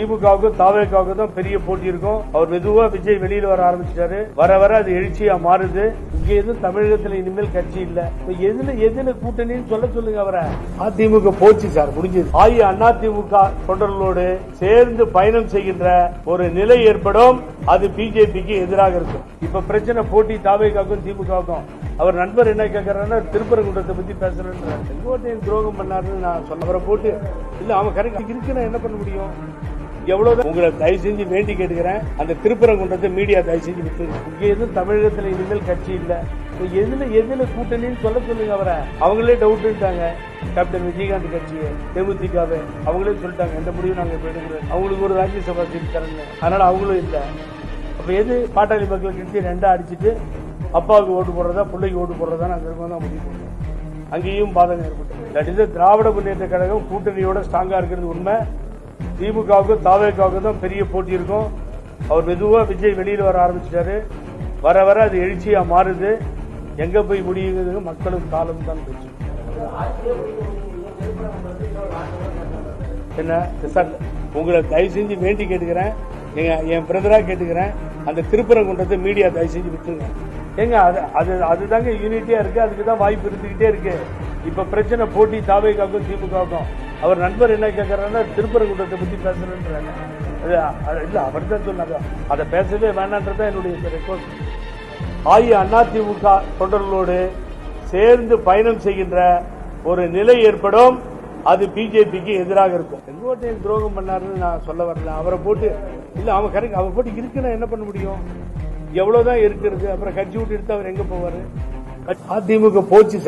திமுகவுக்கும் தாவேக்காவுக்கும் தான் பெரிய போட்டி இருக்கும். அவர் மெதுவா விஜய் வெளியில வர ஆரம்பிச்சிட்டாரு. வர வர அது எழுச்சியா மாறுது. இங்க எதுவும் தமிழகத்தில் இனிமேல் கட்சி இல்ல. எதுல கூட்டணின்னு சொல்லுங்க. அவரை அதிமுக போச்சு சார், முடிஞ்சது. அதிமுக தொண்டர்களோடு சேர்ந்து பயணம் செய்கின்ற ஒரு நிலை ஏற்படும். அது பிஜேபிக்கு எதிராக இருக்கும். இப்ப பிரச்சனை போட்டி தாவேக்காவுக்கும் திமுகவுக்கும். அவர் நண்பர் என்ன கேட்கறாருன்னா திருப்பரங்குன்றத்தை பத்தி பேசுறேன். செங்கோட்டையன் துரோகம் பண்ணாருன்னு நான் சொல்ல. அவரை போட்டு இல்ல அவன் கரெக்ட் இருக்கு, நான் என்ன பண்ண முடியும்? எவ்வளவு உங்களை தயவு செஞ்சு வேண்டி கேட்டுக்கிறேன், அந்த திருப்பரங்குன்றத்தை மீடியா தயவு செஞ்சு விட்டு. இங்க எதுவும் தமிழகத்தில் இனிமேல் கட்சி இல்ல. எதுல கூட்டணின்னு சொல்லுங்க. அவரை அவங்களே டவுட்டாங்க. கேப்டன் விஜயகாந்த் கட்சியை தேமுதிகவை அவங்களே சொல்லிட்டாங்க, எந்த முடிவும் நாங்க எடுக்கிறோம். அவங்களுக்கு ஒரு ராஜ்யசபா சீட் தரணும், அதனால அவங்களும் இல்ல. அப்ப எது பாட்டாளி மக்கள் கட்சி ரெண்டா அடிச்சுட்டு அப்பாவுக்கு ஓட்டு போடுறதா பிள்ளைக்கு ஓட்டு போடுறதா நாங்க தான் முடிவு பண்ணுவோம். அங்கேயும் பாதகம் ஏற்பட்டு திராவிட முன்னேற்ற கழகம் கூட்டணியோட ஸ்ட்ராங்கா இருக்கிறது உண்மை. திமுகவுக்கும் தாவேக்காவுக்கும் தான் பெரிய போட்டி இருக்கும். அவர் மெதுவா விஜய் வெளியில வர ஆரம்பிச்சிட்டாரு. வர வர அது எழுச்சியா மாறுது. எங்க போய் முடியுங்கிறது மக்களும் காலம் தான் போச்சு. என்ன சார், உங்களை தயவு செஞ்சு வேண்டி கேட்டுக்கிறேன், என் பிரதரா கேட்டுக்கிறேன், அந்த திருப்பரங்குன்றத்தை மீடியா தயவு செஞ்சு விட்டுருங்க. ஏங்க அதுதாங்க யூனிட்டியா இருக்கு. அதுக்கு தான் வாய்ப்பு இருந்துகிட்டே இருக்கு. இப்ப பிரச்சனை போட்டி தாவேக்காவுக்கும் திமுகவுக்கும். அவர் நண்பர் என்ன கேட்கறாருன்னா திருப்பரங்குன்றத்தை பத்தி பேசுறேன்றாங்க. இல்ல அவர் தான் சொன்னாங்க, அதை பேசவே வேண்டான்றதான் என்னுடைய ரெக்வஸ்ட். அதிமுக தொண்டர்களோடு சேர்ந்து பயணம் செய்கின்ற ஒரு நிலை ஏற்படும். அது பிஜேபிக்கு எதிராக இருக்கும். செங்கோட்டையன் துரோகம் பண்ணாருன்னு நான் சொல்ல வரல. அவரை போட்டு இல்ல அவன் கரெக்ட், அவர் போட்டு இருக்கு, நான் என்ன பண்ண முடியும்? எவ்வளவுதான் இருக்கிறது. அப்புறம் கட்சி விட்டு எடுத்து அவர் எங்க போவாரு? அதிமுக போச்சு.